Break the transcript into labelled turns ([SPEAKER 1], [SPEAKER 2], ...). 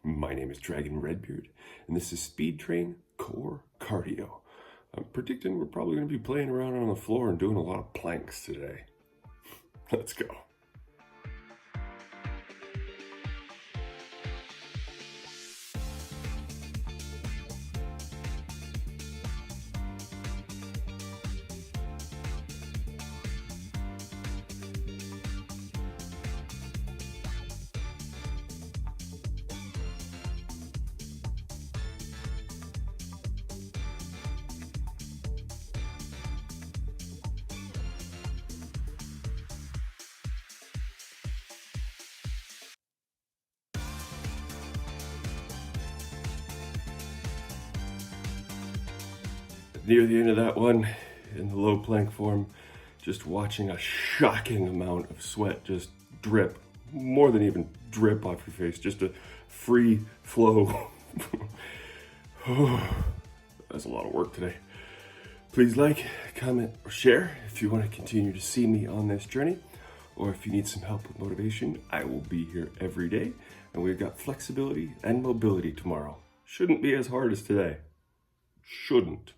[SPEAKER 1] My name is Dragon Redbeard, and this is Speed Train Core Cardio. I'm predicting we're probably going to be playing around on the floor and doing a lot of planks today. Let's go. Near the end of that one, in the low plank form, just watching a shocking amount of sweat just drip, more than even drip off your face, just a free flow. That's a lot of work today. Please like, comment, or share if you want to continue to see me on this journey, or if you need some help with motivation. I will be here every day, and we've got flexibility and mobility tomorrow. Shouldn't be as hard as today. Shouldn't.